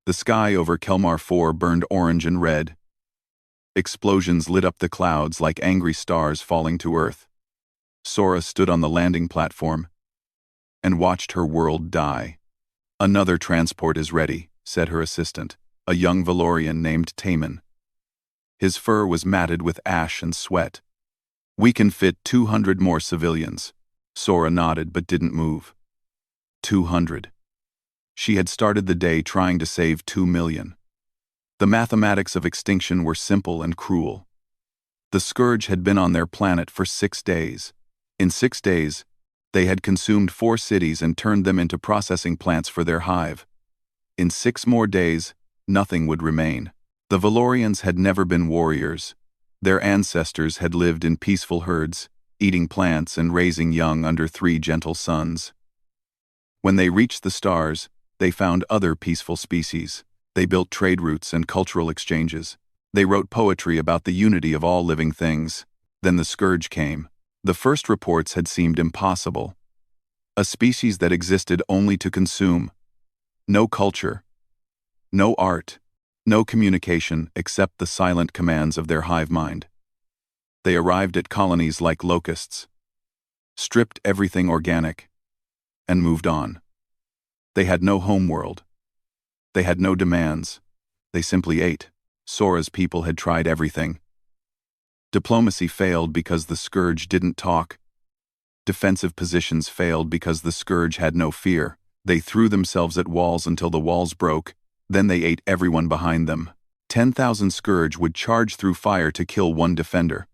The sky over Kelmar 4 burned orange and red. Explosions lit up the clouds like angry stars falling to Earth. Sora stood on the landing platform and watched her world die. "Another transport is ready," said her assistant, a young Valorian named Taman. His fur was matted with ash and sweat. "We can fit 200 more civilians." Sora nodded but didn't move. 200. She had started the day trying to save 2 million. The mathematics of extinction were simple and cruel. The scourge had been on their planet for 6 days. In 6 days, they had consumed 4 cities and turned them into processing plants for their hive. In 6 more days, nothing would remain. The Valorians had never been warriors. Their ancestors had lived in peaceful herds, eating plants and raising young under 3 gentle suns. When they reached the stars, they found other peaceful species. They built trade routes and cultural exchanges. They wrote poetry about the unity of all living things. Then the scourge came. The first reports had seemed impossible. A species that existed only to consume. No culture. No art. No communication except the silent commands of their hive mind. They arrived at colonies like locusts, stripped everything organic, and moved on. They had no homeworld. They had no demands. They simply ate. Sora's people had tried everything. Diplomacy failed because the scourge didn't talk. Defensive positions failed because the scourge had no fear. They threw themselves at walls until the walls broke. Then they ate everyone behind them. 10,000 scourge would charge through fire to kill one defender.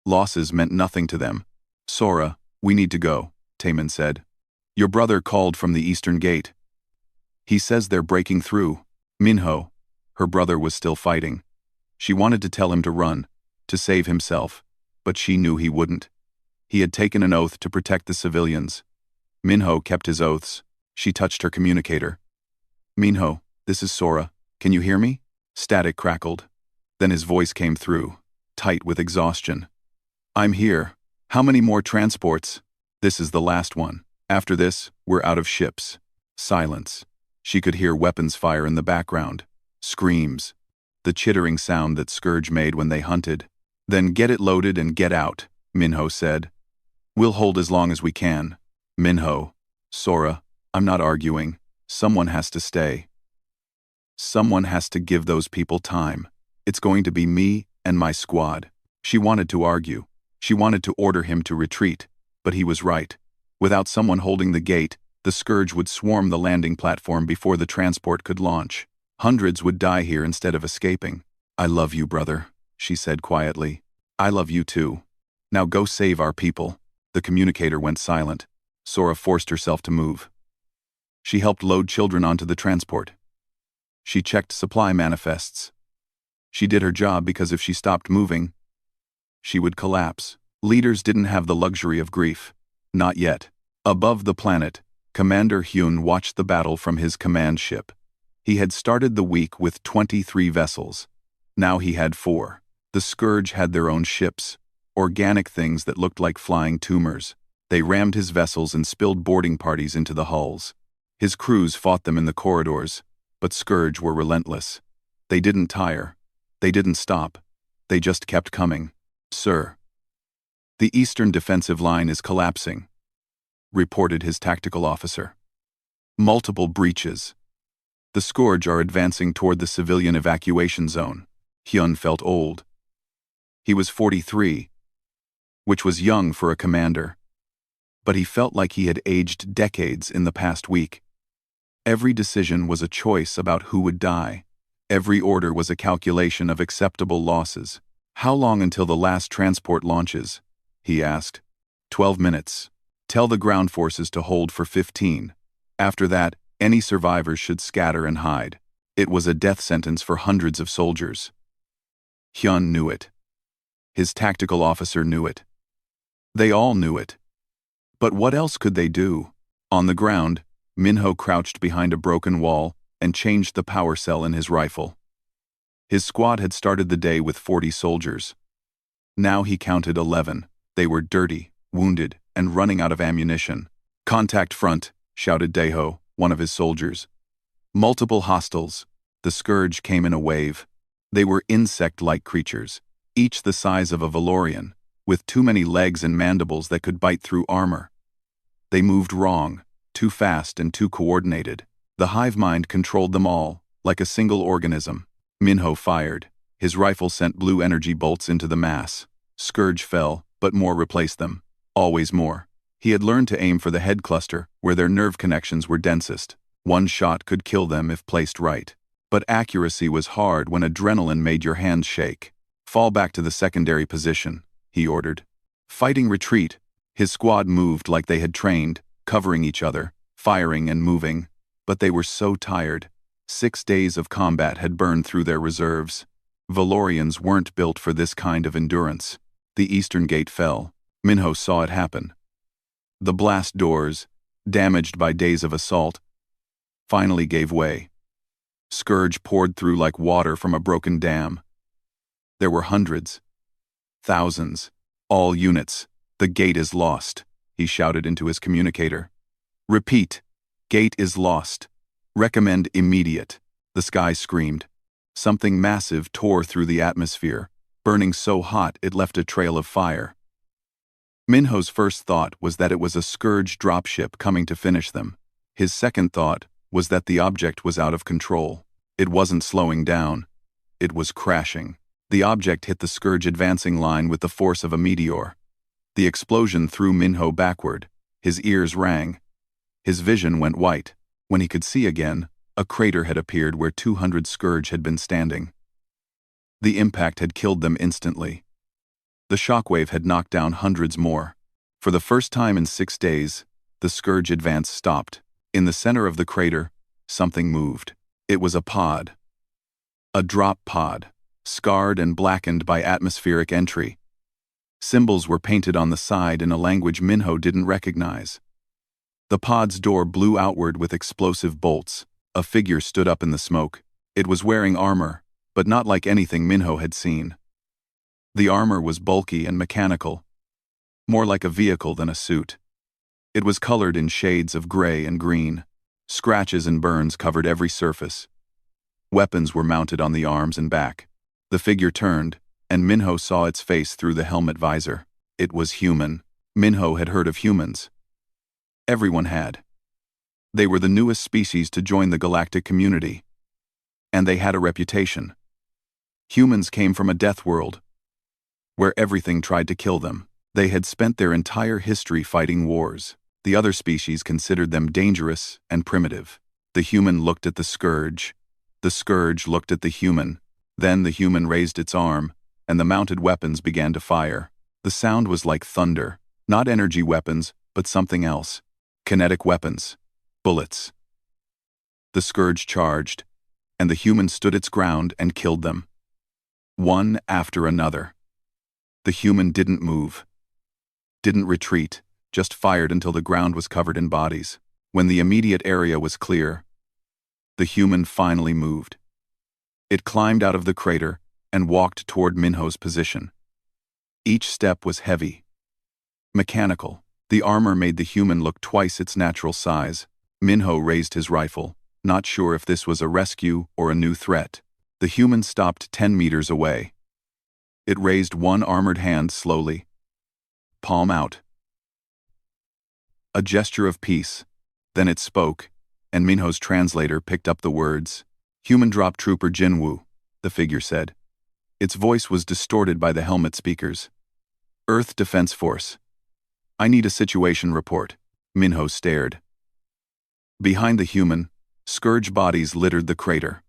Losses meant nothing to them. "Sora, we need to go," Taman said. "Your brother called from the eastern gate. He says they're breaking through." Minho, her brother, was still fighting. She wanted to tell him to run, to save himself, but she knew he wouldn't. He had taken an oath to protect the civilians. Minho kept his oaths. She touched her communicator. "Minho, this is Sora. Can you hear me?" Static crackled. Then his voice came through, tight with exhaustion. "I'm here. How many more transports?" "This is the last one. After this, we're out of ships." Silence. She could hear weapons fire in the background. Screams. The chittering sound that Scourge made when they hunted. "Then get it loaded and get out," Minho said. "We'll hold as long as we can." Minho. "Sora, I'm not arguing. Someone has to stay. Someone has to give those people time. It's going to be me and my squad." She wanted to argue. She wanted to order him to retreat, but he was right. Without someone holding the gate, the scourge would swarm the landing platform before the transport could launch. Hundreds would die here instead of escaping. "I love you, brother," she said quietly. "I love you too. Now go save our people." The communicator went silent. Sora forced herself to move. She helped load children onto the transport. She checked supply manifests. She did her job because if she stopped moving, she would collapse. Leaders didn't have the luxury of grief. Not yet. Above the planet, Commander Hyun watched the battle from his command ship. He had started the week with 23 vessels. Now he had 4. The Scourge had their own ships, organic things that looked like flying tumors. They rammed his vessels and spilled boarding parties into the hulls. His crews fought them in the corridors, but Scourge were relentless. They didn't tire. They didn't stop. They just kept coming. "Sir, the eastern defensive line is collapsing," reported his tactical officer. "Multiple breaches. The Scourge are advancing toward the civilian evacuation zone." Hyun felt old. He was 43, which was young for a commander. But he felt like he had aged decades in the past week. Every decision was a choice about who would die. Every order was a calculation of acceptable losses. "How long until the last transport launches?" he asked. 12 minutes. Tell the ground forces to hold for 15. After that, any survivors should scatter and hide. It was a death sentence for hundreds of soldiers. Hyun knew it. His tactical officer knew it. They all knew it. But what else could they do? On the ground, Minho crouched behind a broken wall and changed the power cell in his rifle. His squad had started the day with 40 soldiers. Now he counted 11. They were dirty, wounded, and running out of ammunition. "Contact front," shouted Daeho, one of his soldiers. Multiple hostiles. The scourge came in a wave. They were insect-like creatures, each the size of a Valorian, with too many legs and mandibles that could bite through armor. They moved wrong, too fast and too coordinated. The hive mind controlled them all, like a single organism. Minho fired. His rifle sent blue energy bolts into the mass. Scourge fell, but more replaced them. Always more. He had learned to aim for the head cluster, where their nerve connections were densest. One shot could kill them if placed right. But accuracy was hard when adrenaline made your hands shake. Fall back to the secondary position, he ordered. Fighting retreat. His squad moved like they had trained, covering each other, firing and moving. But they were so tired. 6 days of combat had burned through their reserves. Valorians weren't built for this kind of endurance. The eastern gate fell. Minho saw it happen. The blast doors, damaged by days of assault, finally gave way. Scourge poured through like water from a broken dam. There were hundreds, thousands, all units. The gate is lost, he shouted into his communicator. Repeat, gate is lost. Recommend immediate. The sky screamed. Something massive tore through the atmosphere, burning so hot it left a trail of fire. Minho's first thought was that it was a scourge dropship coming to finish them. His second thought was that the object was out of control. It wasn't slowing down. It was crashing. The object hit the scourge advancing line with the force of a meteor. The explosion threw Minho backward. His ears rang. His vision went white. When he could see again, a crater had appeared where 200 scourge had been standing. The impact had killed them instantly. The shockwave had knocked down hundreds more. For the first time in 6 days, the scourge advance stopped. In the center of the crater, something moved. It was a pod. A drop pod, scarred and blackened by atmospheric entry. Symbols were painted on the side in a language Minho didn't recognize. The pod's door blew outward with explosive bolts. A figure stood up in the smoke. It was wearing armor, but not like anything Minho had seen. The armor was bulky and mechanical, more like a vehicle than a suit. It was colored in shades of gray and green. Scratches and burns covered every surface. Weapons were mounted on the arms and back. The figure turned, and Minho saw its face through the helmet visor. It was human. Minho had heard of humans. Everyone had. They were the newest species to join the galactic community. And they had a reputation. Humans came from a death world, where everything tried to kill them. They had spent their entire history fighting wars. The other species considered them dangerous and primitive. The human looked at the scourge. The scourge looked at the human. Then the human raised its arm, and the mounted weapons began to fire. The sound was like thunder. Not energy weapons, but something else. Kinetic weapons. Bullets. The scourge charged, and the human stood its ground and killed them. One after another. The human didn't move. Didn't retreat, just fired until the ground was covered in bodies. When the immediate area was clear, the human finally moved. It climbed out of the crater and walked toward Minho's position. Each step was heavy, mechanical. The armor made the human look twice its natural size. Minho raised his rifle, not sure if this was a rescue or a new threat. The human stopped 10 meters away. It raised one armored hand slowly, palm out. A gesture of peace. Then it spoke, and Minho's translator picked up the words. Human Drop Trooper Jinwoo, the figure said. Its voice was distorted by the helmet speakers. Earth Defense Force. I need a situation report. Minho stared. Behind the human, scourge bodies littered the crater.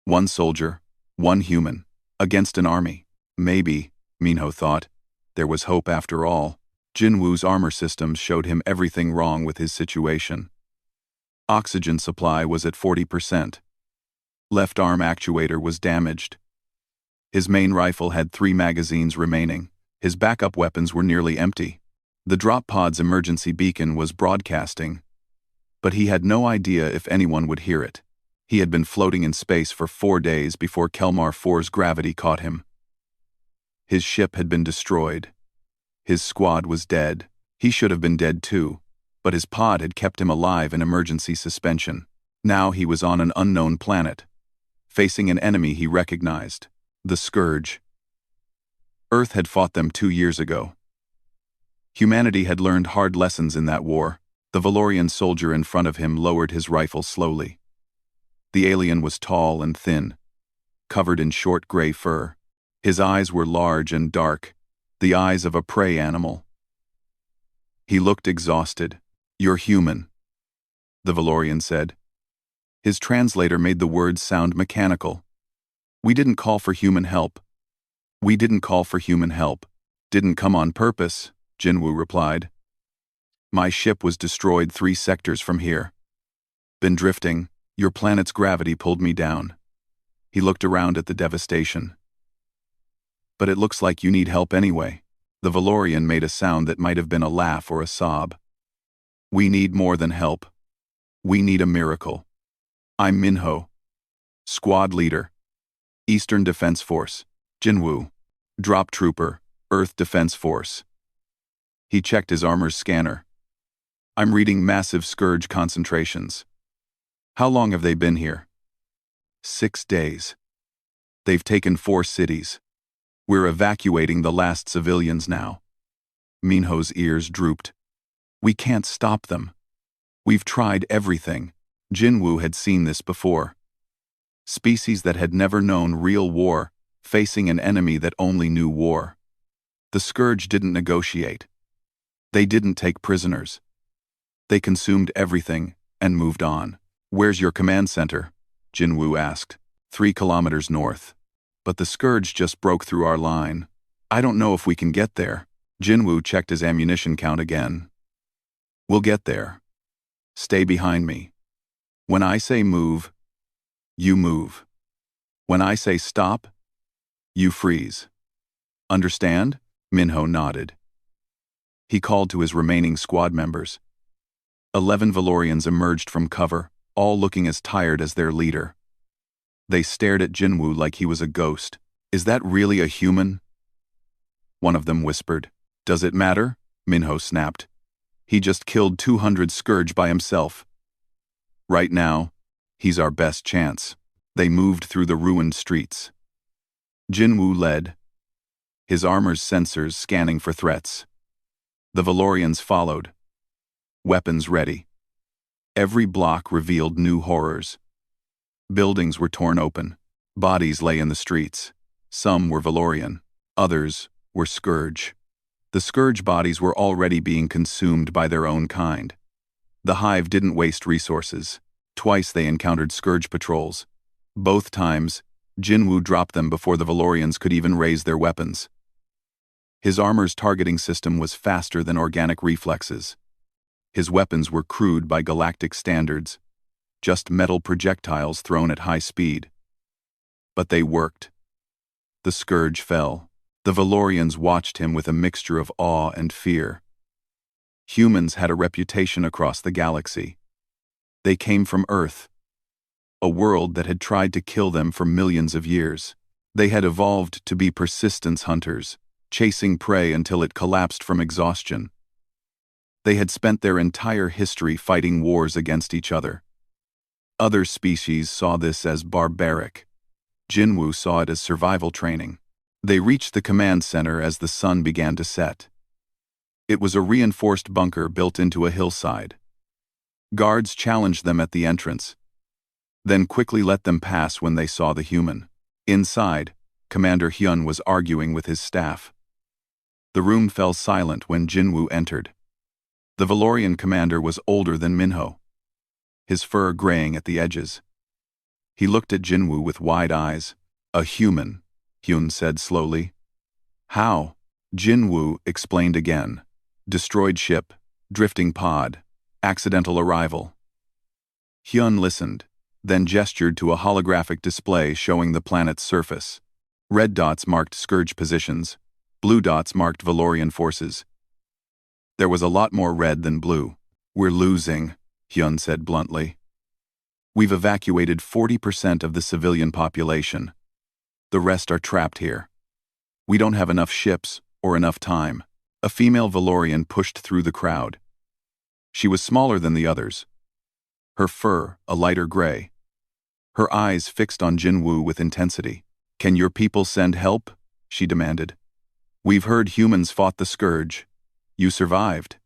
One soldier, one human, against an army. Maybe, Minho thought, there was hope after all. Jinwoo's armor systems showed him everything wrong with his situation. Oxygen supply was at 40%. Left arm actuator was damaged. His main rifle had 3 magazines remaining. His backup weapons were nearly empty. The drop pod's emergency beacon was broadcasting, but he had no idea if anyone would hear it. He had been floating in space for 4 days before Kelmar 4's gravity caught him. His ship had been destroyed. His squad was dead. He should have been dead too, but his pod had kept him alive in emergency suspension. Now he was on an unknown planet, facing an enemy he recognized, the Scourge. Earth had fought them 2 years ago. Humanity had learned hard lessons in that war. The Valorian soldier in front of him lowered his rifle slowly. The alien was tall and thin, covered in short gray fur. His eyes were large and dark, the eyes of a prey animal. He looked exhausted. "You're human," the Valorian said. His translator made the words sound mechanical. "We didn't call for human help. We didn't call for human help. Didn't come on purpose," Jinwoo replied. "My ship was destroyed 3 sectors from here. Been drifting. Your planet's gravity pulled me down." He looked around at the devastation. "But it looks like you need help anyway." The Valorian made a sound that might have been a laugh or a sob. "We need more than help. We need a miracle. I'm Minho, Squad Leader, Eastern Defense Force, Jinwoo, Drop Trooper, Earth Defense Force." He checked his armor's scanner. "I'm reading massive Scourge concentrations. How long have they been here?" 6 days. They've taken 4 cities. We're evacuating the last civilians now." Minho's ears drooped. "We can't stop them. We've tried everything." Jinwoo had seen this before. Species that had never known real war, facing an enemy that only knew war. The Scourge didn't negotiate. They didn't take prisoners. They consumed everything and moved on. "Where's your command center?" Jinwoo asked. 3 kilometers north. "But the Scourge just broke through our line. I don't know if we can get there." Jinwoo checked his ammunition count again. "We'll get there. Stay behind me. When I say move, you move. When I say stop, you freeze. Understand?" Minho nodded. He called to his remaining squad members. 11 Valorians emerged from cover, all looking as tired as their leader. They stared at Jinwoo like he was a ghost. "Is that really a human?" One of them whispered. "Does it matter?" Minho snapped. "He just killed 200 Scourge by himself. Right now, he's our best chance." They moved through the ruined streets. Jinwoo led, his armor's sensors scanning for threats. The Valorians followed, weapons ready. Every block revealed new horrors. Buildings were torn open. Bodies lay in the streets. Some were Valorian. Others were Scourge. The Scourge bodies were already being consumed by their own kind. The Hive didn't waste resources. Twice they encountered Scourge patrols. Both times, Jinwoo dropped them before the Valorians could even raise their weapons. His armor's targeting system was faster than organic reflexes. His weapons were crude by galactic standards, just metal projectiles thrown at high speed. But they worked. The Scourge fell. The Valorians watched him with a mixture of awe and fear. Humans had a reputation across the galaxy. They came from Earth, a world that had tried to kill them for millions of years. They had evolved to be persistence hunters, chasing prey until it collapsed from exhaustion. They had spent their entire history fighting wars against each other. Other species saw this as barbaric. Jinwoo saw it as survival training. They reached the command center as the sun began to set. It was a reinforced bunker built into a hillside. Guards challenged them at the entrance, then quickly let them pass when they saw the human. Inside, Commander Hyun was arguing with his staff. The room fell silent when Jinwoo entered. The Valorian commander was older than Minho, his fur graying at the edges. He looked at Jinwoo with wide eyes. "A human," Hyun said slowly. "How?" Jinwoo explained again. "Destroyed ship, drifting pod, accidental arrival." Hyun listened, then gestured to a holographic display showing the planet's surface. Red dots marked Scourge positions, blue dots marked Valorian forces. There was a lot more red than blue. "We're losing," Hyun said bluntly. "We've evacuated 40% of the civilian population. The rest are trapped here. We don't have enough ships or enough time." A female Valorian pushed through the crowd. She was smaller than the others, her fur a lighter gray, her eyes fixed on Jinwoo with intensity. "Can your people send help?" she demanded. "We've heard humans fought the scourge. You survived.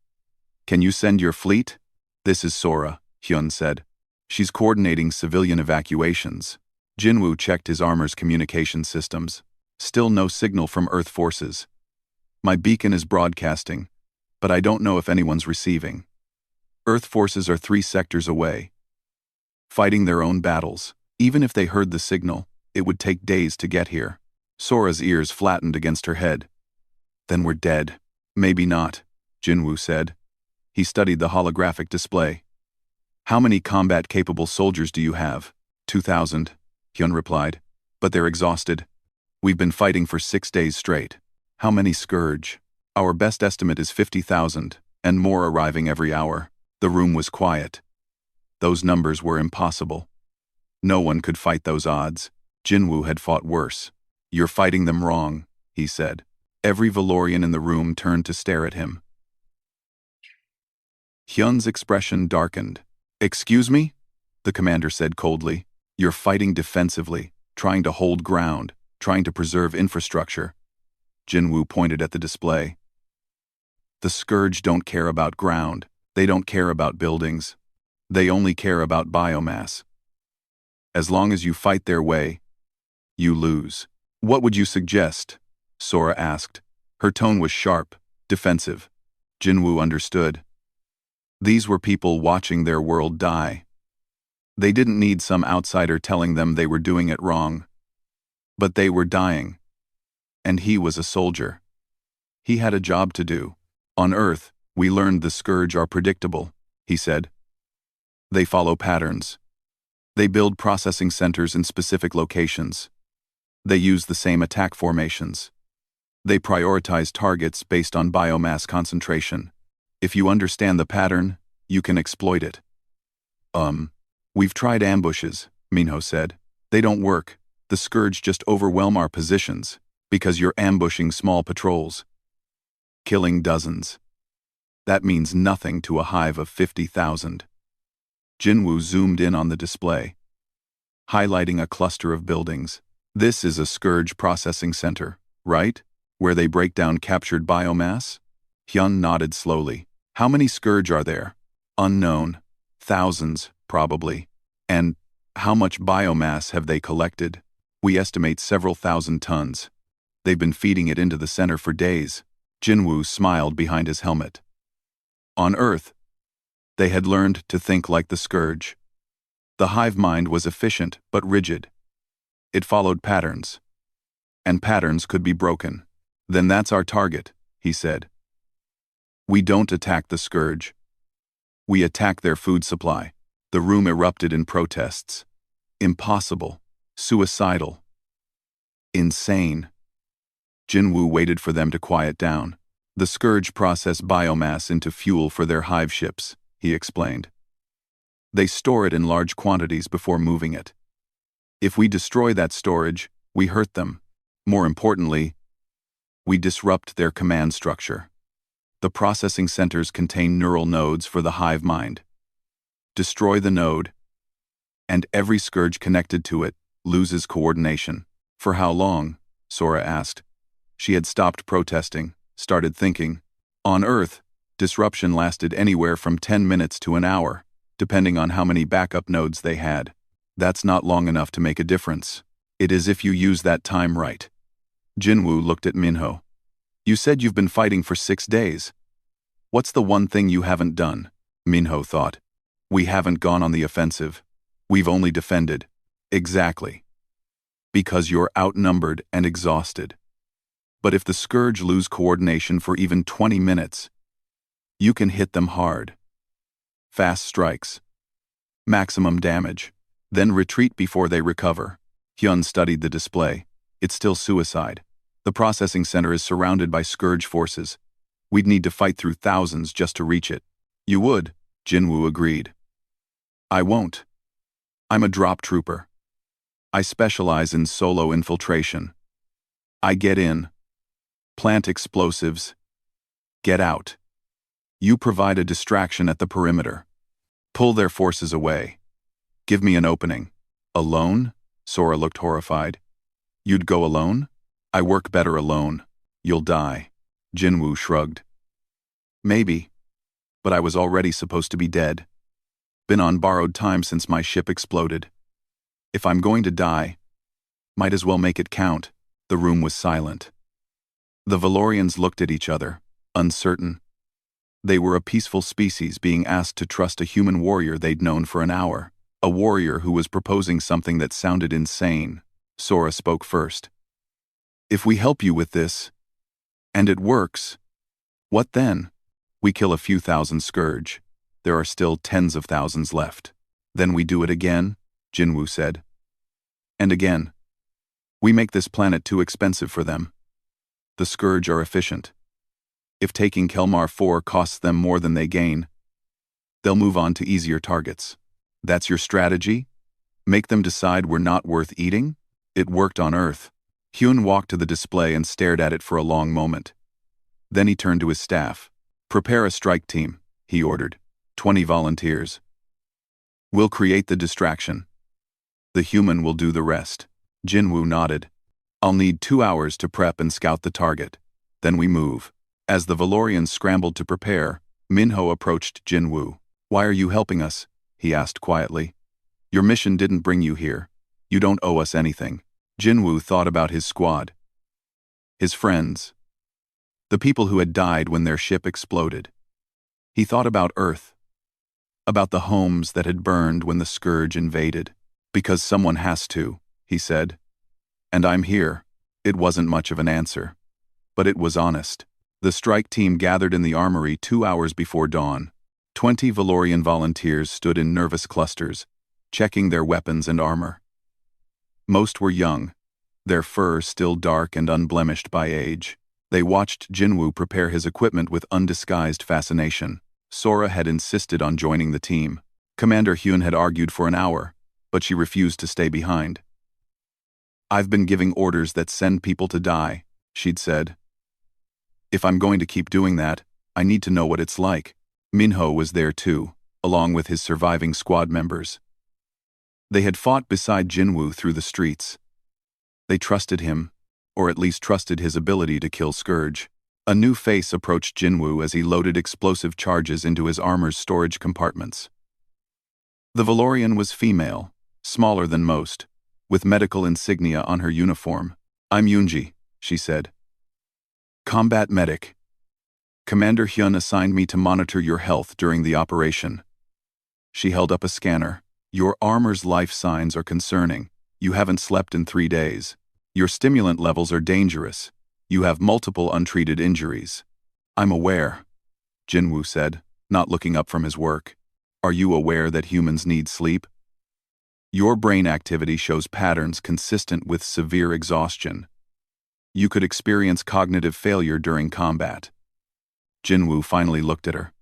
Can you send your fleet?" "This is Sora," Hyun said. "She's coordinating civilian evacuations." Jinwoo checked his armor's communication systems. Still no signal from Earth forces. "My beacon is broadcasting, but I don't know if anyone's receiving. Earth forces are 3 sectors away, fighting their own battles. Even if they heard the signal, it would take days to get here." Sora's ears flattened against her head. "Then we're dead." "Maybe not," Jinwoo said. He studied the holographic display. "How many combat-capable soldiers do you have?" 2,000, Hyun replied. "But they're exhausted. We've been fighting for 6 days straight." "How many Scourge?" "Our best estimate is 50,000, and more arriving every hour." The room was quiet. Those numbers were impossible. No one could fight those odds. Jinwoo had fought worse. "You're fighting them wrong," he said. Every Valorian in the room turned to stare at him. Hyun's expression darkened. "Excuse me?" the commander said coldly. "You're fighting defensively, trying to hold ground, trying to preserve infrastructure." Jinwoo pointed at the display. "The Scourge don't care about ground. They don't care about buildings. They only care about biomass. As long as you fight their way, you lose." "What would you suggest?" Sora asked. Her tone was sharp, defensive. Jinwoo understood. These were people watching their world die. They didn't need some outsider telling them they were doing it wrong. But they were dying. And he was a soldier. He had a job to do. "On Earth, we learned the Scourge are predictable," he said. "They follow patterns. They build processing centers in specific locations. They use the same attack formations. They prioritize targets based on biomass concentration. If you understand the pattern, you can exploit it." We've tried ambushes," Minho said. "They don't work. The Scourge just overwhelm our positions, because you're ambushing small patrols. Killing dozens. That means nothing to a hive of 50,000. Jinwoo zoomed in on the display, highlighting a cluster of buildings. "This is a Scourge processing center, right? Where they break down captured biomass?" Hyun nodded slowly. "How many Scourge are there?" "Unknown. Thousands, probably." "And how much biomass have they collected?" "We estimate several thousand tons. They've been feeding it into the center for days." Jinwoo smiled behind his helmet. On Earth, they had learned to think like the Scourge. The hive mind was efficient but rigid. It followed patterns. And patterns could be broken. "Then that's our target," he said. "We don't attack the Scourge. We attack their food supply." The room erupted in protests. "Impossible. Suicidal. Insane." Jinwoo waited for them to quiet down. "The Scourge process biomass into fuel for their hive ships," he explained. "They store it in large quantities before moving it. If we destroy that storage, we hurt them. More importantly, we disrupt their command structure. The processing centers contain neural nodes for the hive mind. Destroy the node, and every Scourge connected to it loses coordination." "For how long?" Sora asked. She had stopped protesting, started thinking. On Earth, disruption lasted anywhere from 10 minutes to an hour, depending on how many backup nodes they had. That's not long enough to make a difference. It is if you use that time right. Jinwoo looked at Minho. "You said you've been fighting for 6 days. What's the one thing you haven't done?" Minho thought. "We haven't gone on the offensive. We've only defended." "Exactly. Because you're outnumbered and exhausted. But if the Scourge lose coordination for even 20 minutes, you can hit them hard. Fast strikes. Maximum damage. Then retreat before they recover." Hyun studied the display. "It's still suicide. The processing center is surrounded by Scourge forces. We'd need to fight through thousands just to reach it." "You would," Jinwoo agreed. "I won't. I'm a drop trooper. I specialize in solo infiltration. I get in, plant explosives, get out. You provide a distraction at the perimeter." Pull their forces away. Give me an opening. Alone? Sora looked horrified. You'd go alone? I work better alone. You'll die. Jinwoo shrugged. Maybe. But I was already supposed to be dead. Been on borrowed time since my ship exploded. If I'm going to die, might as well make it count. The room was silent. The Valorians looked at each other, uncertain. They were a peaceful species being asked to trust a human warrior they'd known for an hour. A warrior who was proposing something that sounded insane. Sora spoke first. If we help you with this, and it works, what then? We kill a few thousand Scourge. There are still tens of thousands left. Then we do it again, Jinwoo said. And again. We make this planet too expensive for them. The Scourge are efficient. If taking Kelmar 4 costs them more than they gain, they'll move on to easier targets. That's your strategy? Make them decide we're not worth eating? It worked on Earth. Hyun walked to the display and stared at it for a long moment. Then he turned to his staff. Prepare a strike team, he ordered. 20 volunteers. We'll create the distraction. The human will do the rest. Jinwoo nodded. I'll need 2 hours to prep and scout the target. Then we move. As the Valorians scrambled to prepare, Minho approached Jinwoo. Why are you helping us? He asked quietly. Your mission didn't bring you here. You don't owe us anything. Jinwoo thought about his squad. His friends. The people who had died when their ship exploded. He thought about Earth. About the homes that had burned when the Scourge invaded. Because someone has to, he said. And I'm here. It wasn't much of an answer. But it was honest. The strike team gathered in the armory 2 hours before dawn. 20 Valorian volunteers stood in nervous clusters, checking their weapons and armor. Most were young, their fur still dark and unblemished by age. They watched Jinwoo prepare his equipment with undisguised fascination. Sora had insisted on joining the team. Commander Hyun had argued for an hour, but she refused to stay behind. I've been giving orders that send people to die, she'd said. If I'm going to keep doing that, I need to know what it's like. Minho was there too, along with his surviving squad members. They had fought beside Jinwoo through the streets. They trusted him, or at least trusted his ability to kill Scourge. A new face approached Jinwoo as he loaded explosive charges into his armor's storage compartments. The Valorian was female, smaller than most, with medical insignia on her uniform. I'm Yoonji, she said. Combat medic. Commander Hyun assigned me to monitor your health during the operation. She held up a scanner. Your armor's life signs are concerning. You haven't slept in 3 days. Your stimulant levels are dangerous. You have multiple untreated injuries. I'm aware, Jinwoo said, not looking up from his work. Are you aware that humans need sleep? Your brain activity shows patterns consistent with severe exhaustion. You could experience cognitive failure during combat. Jinwoo finally looked at her.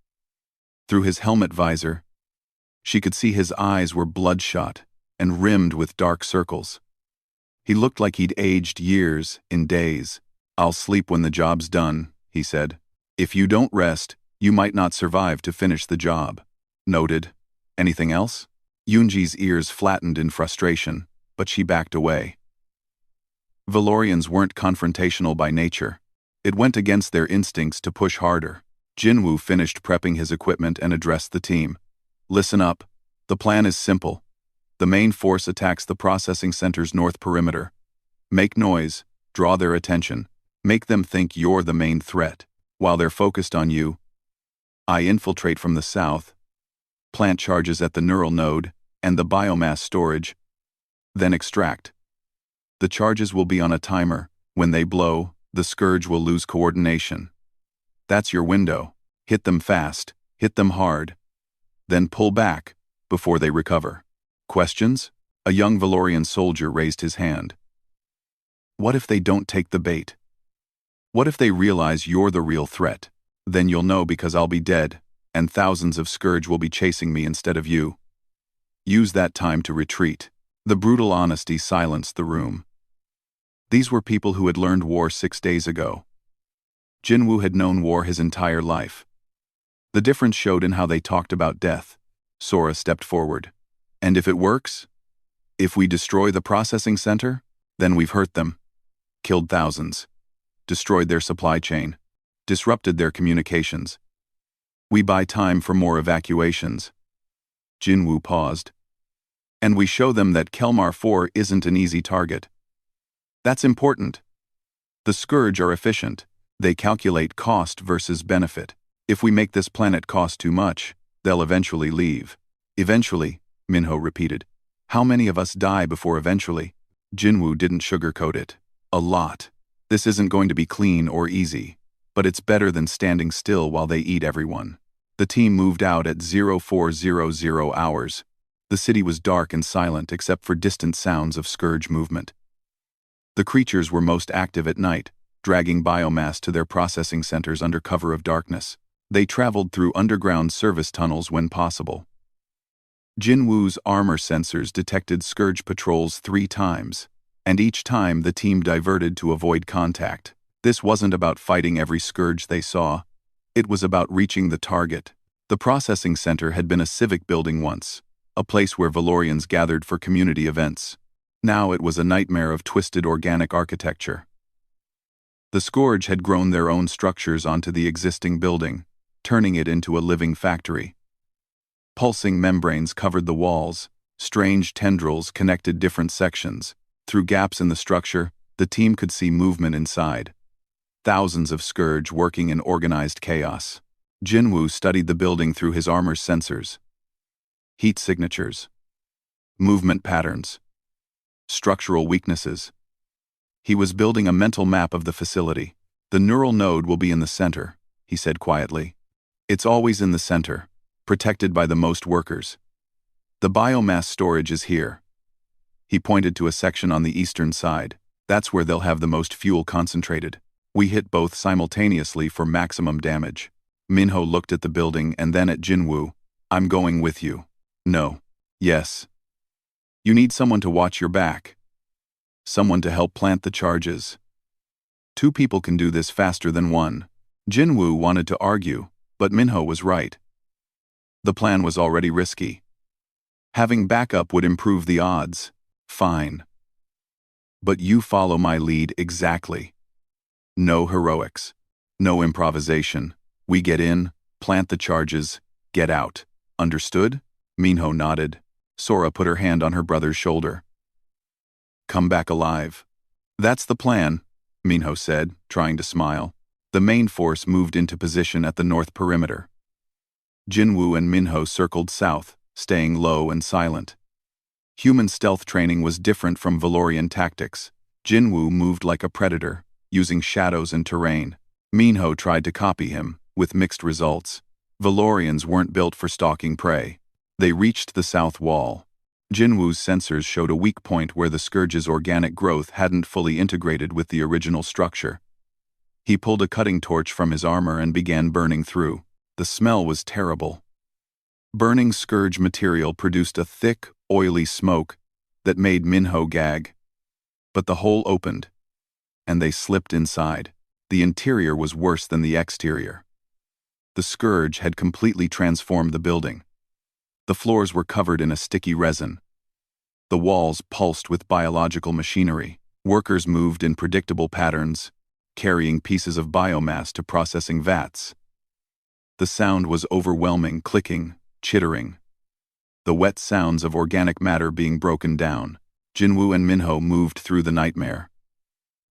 Through his helmet visor, she could see his eyes were bloodshot and rimmed with dark circles. He looked like he'd aged years in days. I'll sleep when the job's done, he said. If you don't rest, you might not survive to finish the job. Noted. Anything else? Yoonji's ears flattened in frustration, but she backed away. Valorians weren't confrontational by nature. It went against their instincts to push harder. Jinwoo finished prepping his equipment and addressed the team. Listen up. The plan is simple. The main force attacks the processing center's north perimeter. Make noise, draw their attention, make them think you're the main threat. While they're focused on you, I infiltrate from the south, plant charges at the neural node and the biomass storage, then extract. The charges will be on a timer. When they blow, the Scourge will lose coordination. That's your window. Hit them fast, hit them hard. Then pull back before they recover. Questions? A young Valorian soldier raised his hand. What if they don't take the bait? What if they realize you're the real threat? Then you'll know because I'll be dead, and thousands of Scourge will be chasing me instead of you. Use that time to retreat. The brutal honesty silenced the room. These were people who had learned war 6 days ago. Jinwoo had known war his entire life. The difference showed in how they talked about death. Sora stepped forward. And if it works? If we destroy the processing center? Then we've hurt them. Killed thousands. Destroyed their supply chain. Disrupted their communications. We buy time for more evacuations. Jinwoo paused. And we show them that Kelmar 4 isn't an easy target. That's important. The Scourge are efficient. They calculate cost versus benefit. If we make this planet cost too much, they'll eventually leave. Eventually, Minho repeated. How many of us die before eventually? Jinwoo didn't sugarcoat it. A lot. This isn't going to be clean or easy, but it's better than standing still while they eat everyone. The team moved out at 0400 hours. The city was dark and silent except for distant sounds of Scourge movement. The creatures were most active at night, dragging biomass to their processing centers under cover of darkness. They traveled through underground service tunnels when possible. Jinwoo's armor sensors detected Scourge patrols 3 times, and each time the team diverted to avoid contact. This wasn't about fighting every Scourge they saw. It was about reaching the target. The processing center had been a civic building once, a place where Valorians gathered for community events. Now it was a nightmare of twisted organic architecture. The Scourge had grown their own structures onto the existing building, turning it into a living factory. Pulsing membranes covered the walls, strange tendrils connected different sections. Through gaps in the structure, the team could see movement inside. Thousands of Scourge working in organized chaos. Jinwoo studied the building through his armor's sensors. Heat signatures. Movement patterns. Structural weaknesses. He was building a mental map of the facility. The neural node will be in the center, he said quietly. It's always in the center, protected by the most workers. The biomass storage is here. He pointed to a section on the eastern side. That's where they'll have the most fuel concentrated. We hit both simultaneously for maximum damage. Minho looked at the building and then at Jinwoo. I'm going with you. No. Yes. You need someone to watch your back. Someone to help plant the charges. 2 people can do this faster than 1. Jinwoo wanted to argue, but Minho was right. The plan was already risky. Having backup would improve the odds. Fine. But you follow my lead exactly. No heroics. No improvisation. We get in, plant the charges, get out. Understood? Minho nodded. Sora put her hand on her brother's shoulder. Come back alive. That's the plan, Minho said, trying to smile. The main force moved into position at the north perimeter. Jinwoo and Minho circled south, staying low and silent. Human stealth training was different from Valorian tactics. Jinwoo moved like a predator, using shadows and terrain. Minho tried to copy him, with mixed results. Valorians weren't built for stalking prey. They reached the south wall. Jinwoo's sensors showed a weak point where the Scourge's organic growth hadn't fully integrated with the original structure. He pulled a cutting torch from his armor and began burning through. The smell was terrible. Burning Scourge material produced a thick, oily smoke that made Minho gag. But the hole opened, and they slipped inside. The interior was worse than the exterior. The Scourge had completely transformed the building. The floors were covered in a sticky resin. The walls pulsed with biological machinery. Workers moved in predictable patterns, carrying pieces of biomass to processing vats. The sound was overwhelming, clicking, chittering. The wet sounds of organic matter being broken down. Jinwoo and Minho moved through the nightmare.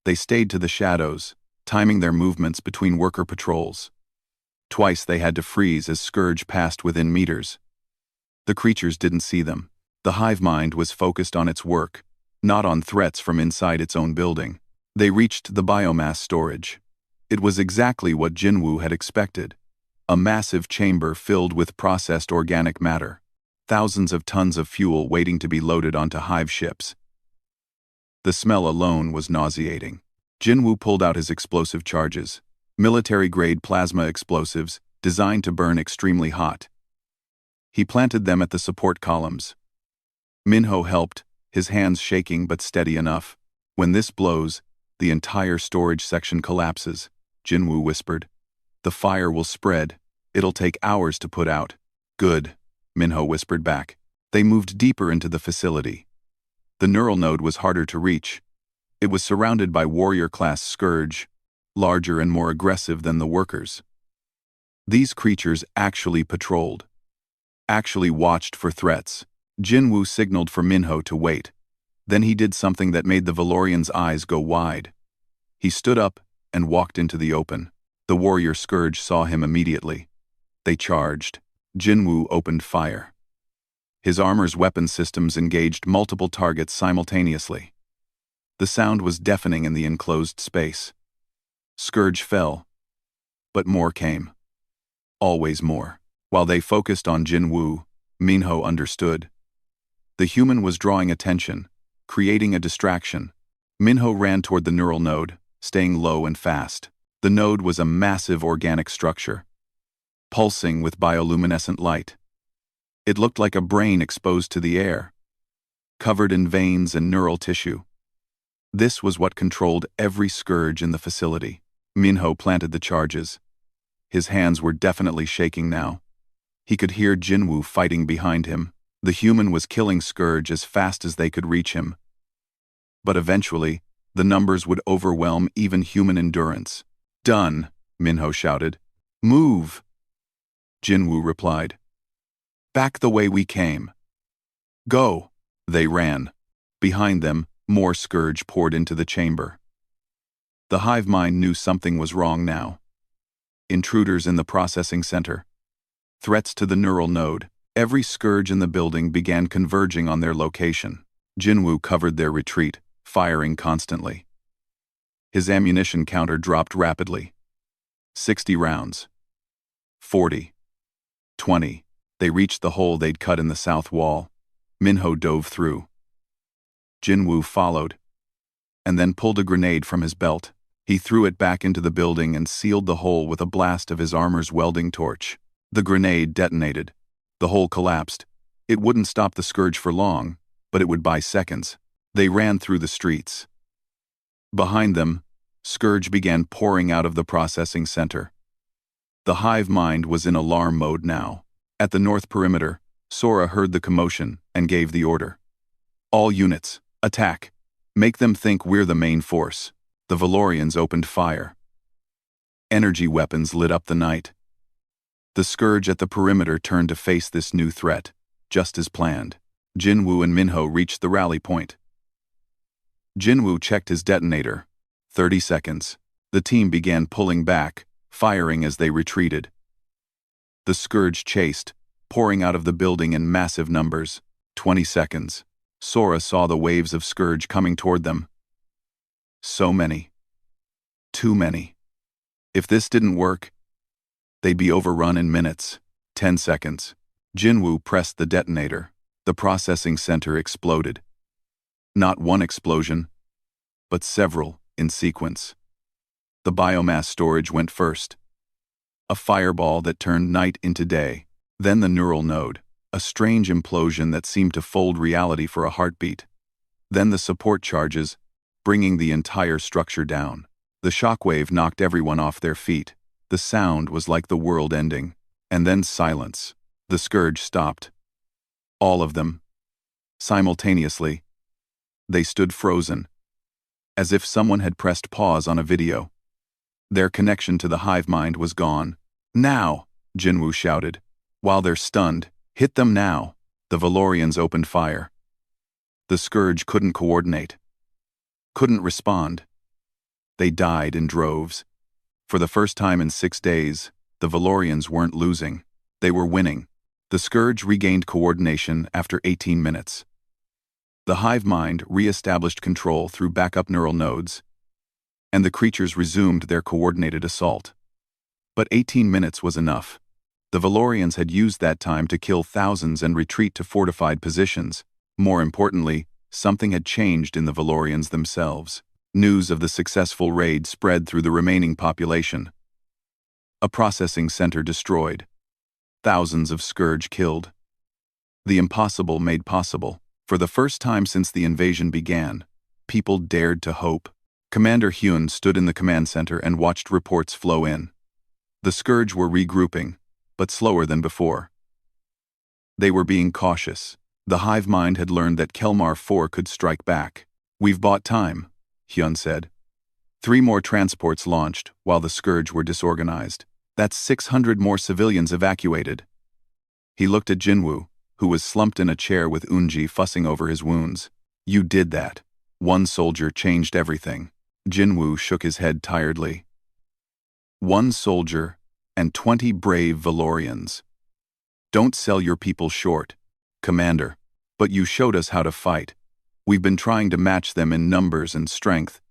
They stayed to the shadows, timing their movements between worker patrols. Twice they had to freeze as Scourge passed within meters. The creatures didn't see them. The hive mind was focused on its work, not on threats from inside its own building. They reached the biomass storage. It was exactly what Jinwoo had expected. A massive chamber filled with processed organic matter. Thousands of tons of fuel waiting to be loaded onto hive ships. The smell alone was nauseating. Jinwoo pulled out his explosive charges. Military-grade plasma explosives, designed to burn extremely hot. He planted them at the support columns. Minho helped, his hands shaking but steady enough. When this blows, the entire storage section collapses, Jinwoo whispered. The fire will spread. It'll take hours to put out. Good. Minho whispered back. They moved deeper into the facility. The neural node was harder to reach. It was surrounded by warrior-class Scourge, larger and more aggressive than the workers. These creatures actually patrolled, actually watched for threats. Jinwoo signaled for Minho to wait. Then he did something that made the Valorian's eyes go wide. He stood up and walked into the open. The warrior Scourge saw him immediately. They charged. Jinwoo opened fire. His armor's weapon systems engaged multiple targets simultaneously. The sound was deafening in the enclosed space. Scourge fell, but more came. Always more. While they focused on Jinwoo, Minho understood. The human was drawing attention, creating a distraction. Minho ran toward the neural node, staying low and fast. The node was a massive organic structure, pulsing with bioluminescent light. It looked like a brain exposed to the air, covered in veins and neural tissue. This was what controlled every Scourge in the facility. Minho planted the charges. His hands were definitely shaking now. He could hear Jinwoo fighting behind him. The human was killing Scourge as fast as they could reach him. But eventually, the numbers would overwhelm even human endurance. "Done," Minho shouted. "Move!" Jinwoo replied. "Back the way we came." "Go!" They ran. Behind them, more Scourge poured into the chamber. The hive mind knew something was wrong now. Intruders in the processing center. Threats to the neural node. Every Scourge in the building began converging on their location. Jinwoo covered their retreat, firing constantly. His ammunition counter dropped rapidly. 60 rounds. 40. 20. They reached the hole they'd cut in the south wall. Minho dove through. Jinwoo followed, and then pulled a grenade from his belt. He threw it back into the building and sealed the hole with a blast of his armor's welding torch. The grenade detonated. The hole collapsed. It wouldn't stop the Scourge for long, but it would buy seconds. They ran through the streets. Behind them, Scourge began pouring out of the processing center. The hive mind was in alarm mode now. At the north perimeter, Sora heard the commotion and gave the order. "All units, attack. Make them think we're the main force." The Valorians opened fire. Energy weapons lit up the night. The Scourge at the perimeter turned to face this new threat, just as planned. Jinwoo and Minho reached the rally point. Jinwoo checked his detonator. 30 seconds. The team began pulling back, firing as they retreated. The Scourge chased, pouring out of the building in massive numbers. 20 seconds. Sora saw the waves of Scourge coming toward them. So many. Too many. If this didn't work, they'd be overrun in minutes. 10 seconds. Jinwoo pressed the detonator. The processing center exploded. Not one explosion, but several in sequence. The biomass storage went first. A fireball that turned night into day. Then the neural node, a strange implosion that seemed to fold reality for a heartbeat. Then the support charges, bringing the entire structure down. The shockwave knocked everyone off their feet. The sound was like the world ending. And then silence. The Scourge stopped. All of them. Simultaneously. They stood frozen, as if someone had pressed pause on a video. Their connection to the hive mind was gone. "Now!" Jinwoo shouted. "While they're stunned, hit them now." The Valorians opened fire. The Scourge couldn't coordinate, couldn't respond. They died in droves. For the first time in 6 days, the Valorians weren't losing. They were winning. The Scourge regained coordination after 18 minutes. The hive mind re-established control through backup neural nodes, and the creatures resumed their coordinated assault. But 18 minutes was enough. The Valorians had used that time to kill thousands and retreat to fortified positions. More importantly, something had changed in the Valorians themselves. News of the successful raid spread through the remaining population. A processing center destroyed. Thousands of Scourge killed. The impossible made possible. For the first time since the invasion began, people dared to hope. Commander Hyun stood in the command center and watched reports flow in. The Scourge were regrouping, but slower than before. They were being cautious. The hive mind had learned that Kelmar 4 could strike back. "We've bought time," Hyun said. 3 more transports launched while the Scourge were disorganized. That's 600 more civilians evacuated. He looked at Jinwoo, who was slumped in a chair with Eunji fussing over his wounds. "You did that. One soldier changed everything." Jinwoo shook his head tiredly. "One soldier and 20 brave Valorians. Don't sell your people short, Commander, but you showed us how to fight. We've been trying to match them in numbers and strength.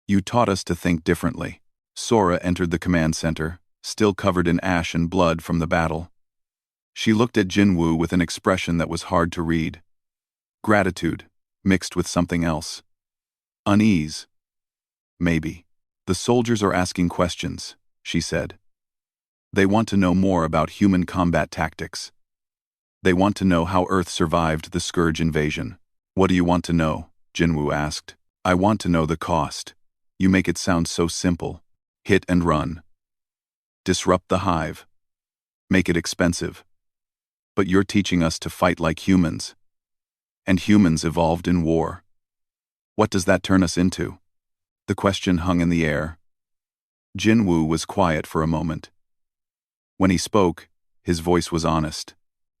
You taught us to think differently." Sora entered the command center, still covered in ash and blood from the battle. She looked at Jinwoo with an expression that was hard to read. Gratitude, mixed with something else. Unease. "Maybe. The soldiers are asking questions," she said. "They want to know more about human combat tactics. They want to know how Earth survived the Scourge invasion." "What do you want to know?" Jinwoo asked. "I want to know the cost. You make it sound so simple. Hit and run. Disrupt the hive. Make it expensive. But you're teaching us to fight like humans. And humans evolved in war. What does that turn us into?" The question hung in the air. Jinwoo was quiet for a moment. When he spoke, his voice was honest.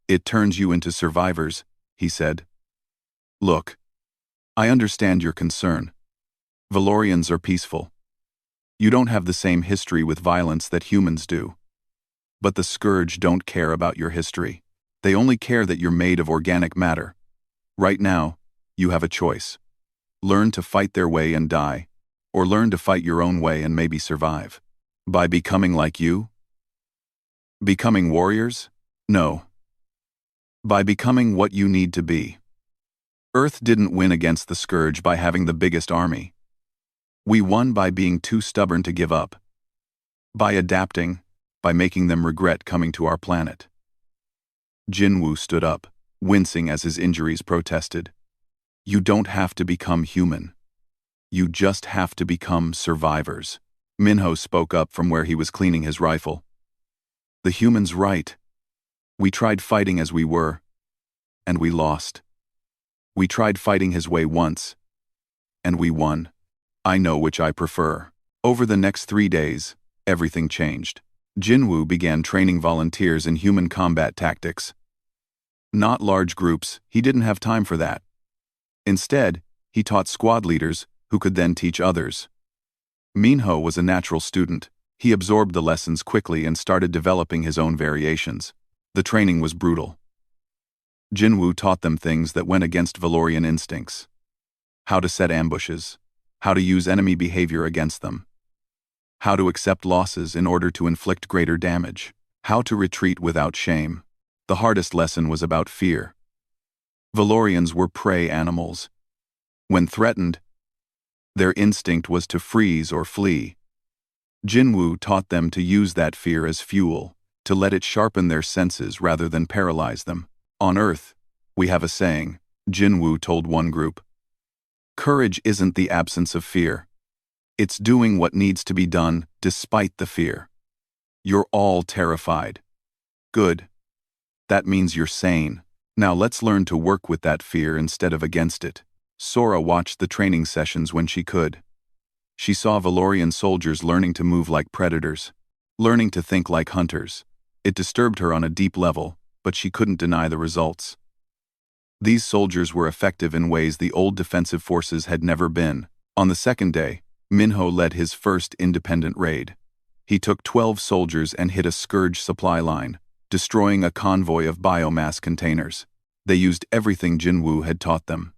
"It turns you into survivors," he said. "Look, I understand your concern. Valorians are peaceful. You don't have the same history with violence that humans do. But the Scourge don't care about your history. They only care that you're made of organic matter. Right now, you have a choice. Learn to fight their way and die, or learn to fight your own way and maybe survive. By becoming like you? Becoming warriors? No. By becoming what you need to be. Earth didn't win against the Scourge by having the biggest army. We won by being too stubborn to give up. By adapting, by making them regret coming to our planet." Jinwoo stood up, wincing as his injuries protested. "You don't have to become human. You just have to become survivors." Minho spoke up from where he was cleaning his rifle. "The human's right. We tried fighting as we were, and we lost. We tried fighting his way once, and we won. I know which I prefer." Over the next 3 days, everything changed. Jinwoo began training volunteers in human combat tactics. Not large groups, he didn't have time for that. Instead, he taught squad leaders who could then teach others. Minho was a natural student. He absorbed the lessons quickly and started developing his own variations. The training was brutal. Jinwoo taught them things that went against Valorian instincts. How to set ambushes. How to use enemy behavior against them. How to accept losses in order to inflict greater damage. How to retreat without shame. The hardest lesson was about fear. Valorians were prey animals. When threatened, their instinct was to freeze or flee. Jinwoo taught them to use that fear as fuel, to let it sharpen their senses rather than paralyze them. "On Earth, we have a saying," Jinwoo told one group. "Courage isn't the absence of fear. It's doing what needs to be done despite the fear. You're all terrified. Good. That means you're sane. Now let's learn to work with that fear instead of against it." Sora watched the training sessions when she could. She saw Valorian soldiers learning to move like predators, learning to think like hunters. It disturbed her on a deep level, but she couldn't deny the results. These soldiers were effective in ways the old defensive forces had never been. On the second day, Minho led his first independent raid. He took 12 soldiers and hit a Scourge supply line, destroying a convoy of biomass containers. They used everything Jinwoo had taught them.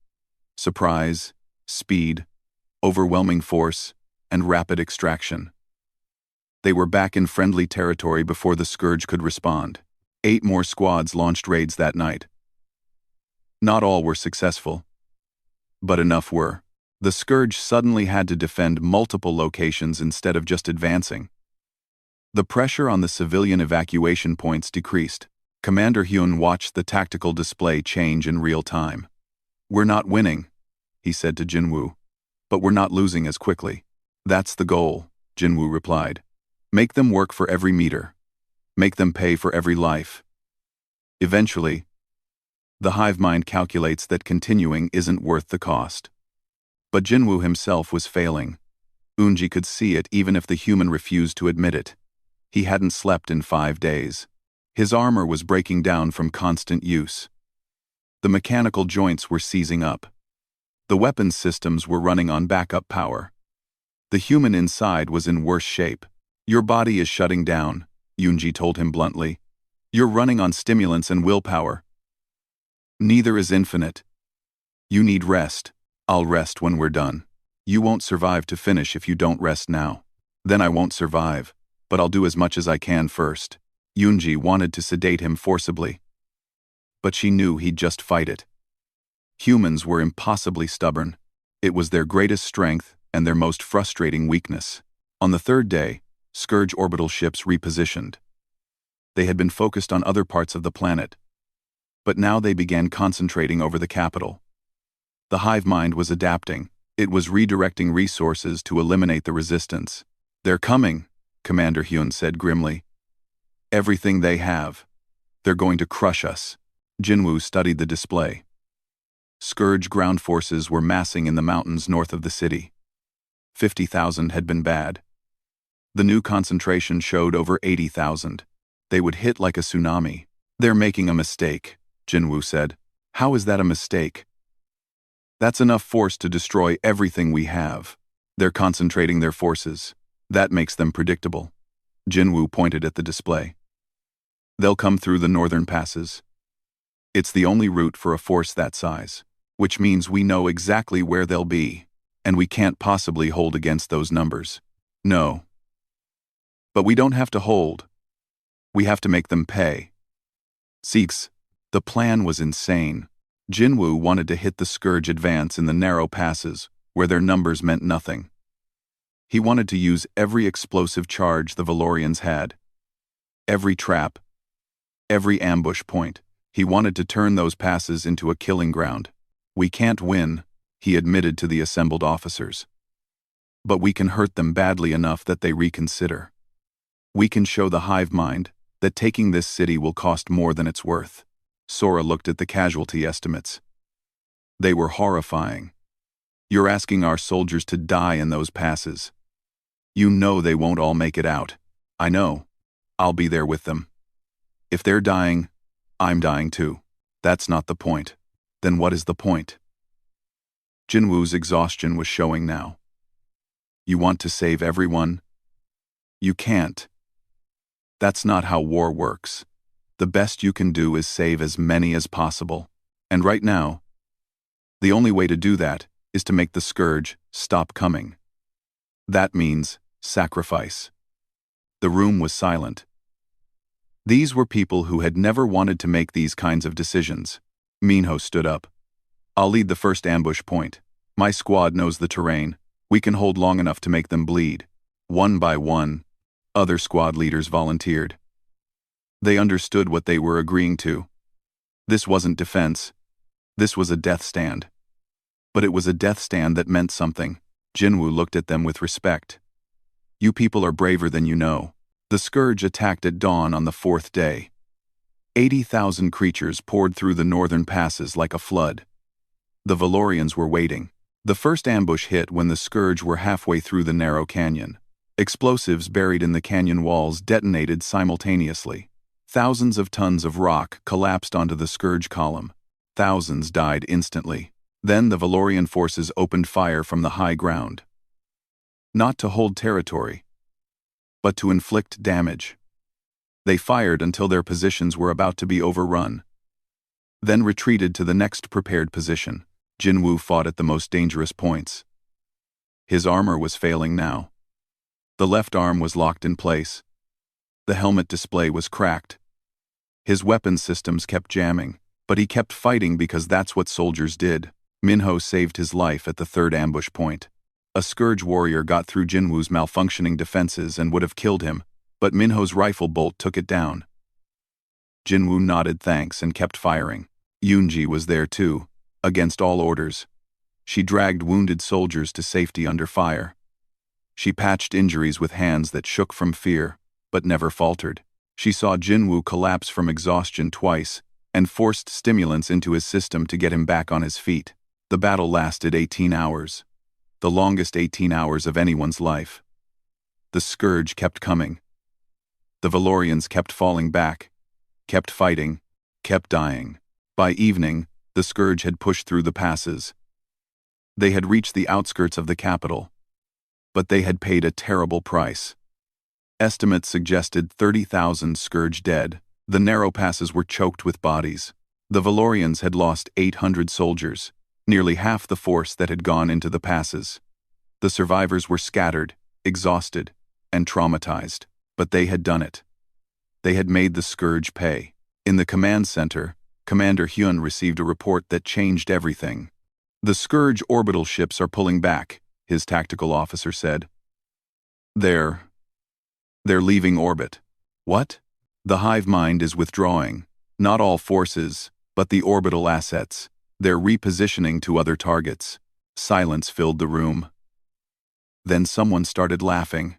Surprise, speed, overwhelming force, and rapid extraction. They were back in friendly territory before the Scourge could respond. 8 more squads launched raids that night. Not all were successful, but enough were. The Scourge suddenly had to defend multiple locations instead of just advancing. The pressure on the civilian evacuation points decreased. Commander Hyun watched the tactical display change in real time. "We're not winning," he said to Jinwoo, "but we're not losing as quickly." "That's the goal," Jinwoo replied. "Make them work for every meter. Make them pay for every life." Eventually, the hive mind calculates that continuing isn't worth the cost. But Jinwoo himself was failing. Eunji could see it even if the human refused to admit it. He hadn't slept in 5 days. His armor was breaking down from constant use. The mechanical joints were seizing up. The weapons systems were running on backup power. The human inside was in worse shape. Your body is shutting down, Eunji told him bluntly. You're running on stimulants and willpower. Neither is infinite. You need rest. I'll rest when we're done. You won't survive to finish if you don't rest now. Then I won't survive, but I'll do as much as I can first. Eunji wanted to sedate him forcibly. But she knew he'd just fight it. Humans were impossibly stubborn. It was their greatest strength and their most frustrating weakness. On the 3rd day, Scourge orbital ships repositioned. They had been focused on other parts of the planet, but now they began concentrating over the capital. The hive mind was adapting. It was redirecting resources to eliminate the resistance. They're coming, Commander Hyun said grimly. Everything they have. They're going to crush us. Jinwoo studied the display. Scourge ground forces were massing in the mountains north of the city. 50,000 had been bad. The new concentration showed over 80,000. They would hit like a tsunami. They're making a mistake, Jinwoo said. How is that a mistake? That's enough force to destroy everything we have. They're concentrating their forces. That makes them predictable. Jinwoo pointed at the display. They'll come through the northern passes. It's the only route for a force that size, which means we know exactly where they'll be, and we can't possibly hold against those numbers. No. But we don't have to hold. We have to make them pay. Seeks. The plan was insane. Jinwoo wanted to hit the Scourge advance in the narrow passes, where their numbers meant nothing. He wanted to use every explosive charge the Valorians had. Every trap. Every ambush point. He wanted to turn those passes into a killing ground. We can't win, he admitted to the assembled officers. But we can hurt them badly enough that they reconsider. We can show the hive mind that taking this city will cost more than it's worth. Sora looked at the casualty estimates. They were horrifying. You're asking our soldiers to die in those passes. You know they won't all make it out. I know. I'll be there with them. If they're dying, I'm dying too. That's not the point. Then what is the point? Jinwoo's exhaustion was showing now. You want to save everyone? You can't. That's not how war works. The best you can do is save as many as possible. And right now, the only way to do that is to make the Scourge stop coming. That means sacrifice. The room was silent. These were people who had never wanted to make these kinds of decisions. Minho stood up. I'll lead the first ambush point. My squad knows the terrain. We can hold long enough to make them bleed. One by one, other squad leaders volunteered. They understood what they were agreeing to. This wasn't defense. This was a death stand. But it was a death stand that meant something. Jinwoo looked at them with respect. You people are braver than you know. The Scourge attacked at dawn on the 4th day. 80,000 creatures poured through the northern passes like a flood. The Valorians were waiting. The first ambush hit when the Scourge were halfway through the narrow canyon. Explosives buried in the canyon walls detonated simultaneously. Thousands of tons of rock collapsed onto the Scourge column. Thousands died instantly. Then the Valorian forces opened fire from the high ground. Not to hold territory, but to inflict damage. They fired until their positions were about to be overrun, then retreated to the next prepared position. Jinwoo fought at the most dangerous points. His armor was failing now. The left arm was locked in place. The helmet display was cracked. His weapon systems kept jamming, but he kept fighting because that's what soldiers did. Minho saved his life at the 3rd ambush point. A Scourge warrior got through Jinwoo's malfunctioning defenses and would have killed him, but Minho's rifle bolt took it down. Jinwoo nodded thanks and kept firing. Eunji was there too, against all orders. She dragged wounded soldiers to safety under fire. She patched injuries with hands that shook from fear, but never faltered. She saw Jinwoo collapse from exhaustion twice, and forced stimulants into his system to get him back on his feet. The battle lasted 18 hours. The longest 18 hours of anyone's life. The scourge kept coming. The Valorians kept falling back, kept fighting, kept dying. By evening, the scourge had pushed through the passes. They had reached the outskirts of the capital. But they had paid a terrible price. Estimates suggested 30,000 scourge dead. The narrow passes were choked with bodies. The Valorians had lost 800 soldiers, nearly half the force that had gone into the passes. The survivors were scattered, exhausted, and traumatized, but they had done it. They had made the scourge pay. In the command center, Commander Hyun received a report that changed everything. "The scourge orbital ships are pulling back," his tactical officer said. They're leaving orbit." "What?" "The hive mind is withdrawing. Not all forces, but the orbital assets. They're repositioning to other targets." Silence filled the room. Then someone started laughing.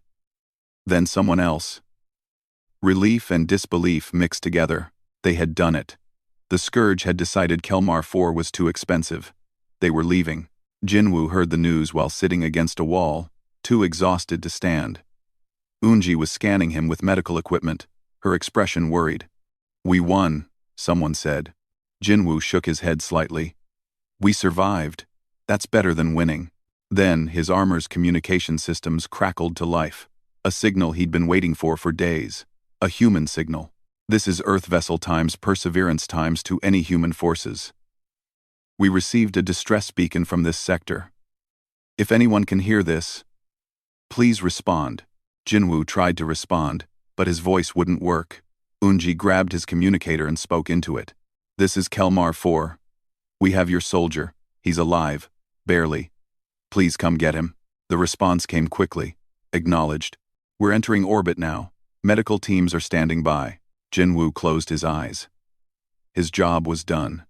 Then someone else. Relief and disbelief mixed together. They had done it. The scourge had decided Kelmar 4 was too expensive. They were leaving. Jinwoo heard the news while sitting against a wall, too exhausted to stand. Eunji was scanning him with medical equipment, her expression worried. "We won," someone said. Jinwoo shook his head slightly. "We survived. That's better than winning." Then his armor's communication systems crackled to life. A signal he'd been waiting for days. A human signal. "This is Earth vessel times Perseverance times to any human forces. We received a distress beacon from this sector. If anyone can hear this, please respond." Jinwoo tried to respond, but his voice wouldn't work. Eunji grabbed his communicator and spoke into it. "This is Kelmar 4. We have your soldier. He's alive. Barely. Please come get him." The response came quickly. "Acknowledged. We're entering orbit now. Medical teams are standing by." Jinwoo closed his eyes. His job was done.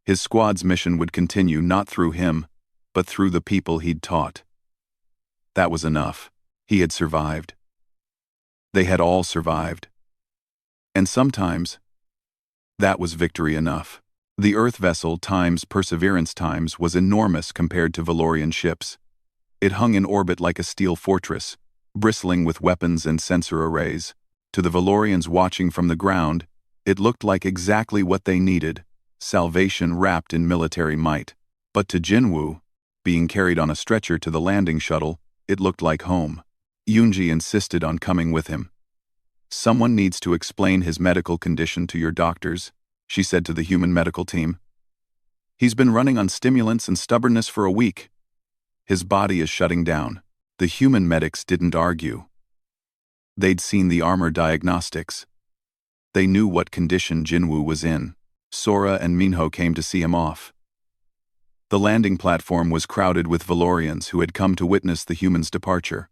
His squad's mission would continue not through him, but through the people he'd taught. That was enough. He had survived. They had all survived. And sometimes, that was victory enough. The Earth vessel times Perseverance times was enormous compared to Valorian ships. It hung in orbit like a steel fortress, bristling with weapons and sensor arrays. To the Valorians watching from the ground, it looked like exactly what they needed, salvation wrapped in military might. But to Jinwoo, being carried on a stretcher to the landing shuttle, it looked like home. Eunji insisted on coming with him. "Someone needs to explain his medical condition to your doctors," she said to the human medical team. "He's been running on stimulants and stubbornness for a week. His body is shutting down." The human medics didn't argue. They'd seen the armor diagnostics. They knew what condition Jinwoo was in. Sora and Minho came to see him off. The landing platform was crowded with Valorians who had come to witness the human's departure.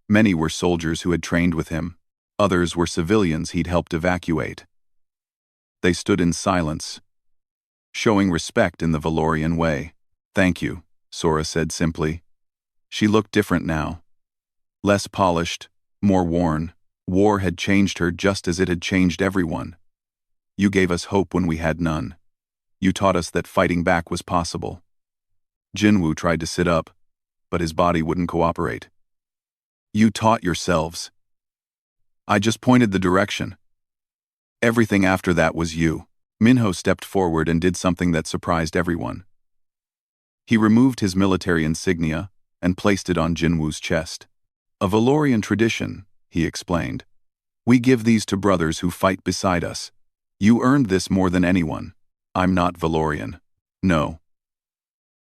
Many were soldiers who had trained with him. Others were civilians he'd helped evacuate. They stood in silence, showing respect in the Valorian way. "Thank you," Sora said simply. She looked different now. Less polished, more worn. War had changed her just as it had changed everyone. "You gave us hope when we had none. You taught us that fighting back was possible." Jinwoo tried to sit up, but his body wouldn't cooperate. "You taught yourselves. I just pointed the direction. Everything after that was you." Minho stepped forward and did something that surprised everyone. He removed his military insignia and placed it on Jinwoo's chest. "A Valorian tradition," he explained. "We give these to brothers who fight beside us. You earned this more than anyone. I'm not Valorian." "No.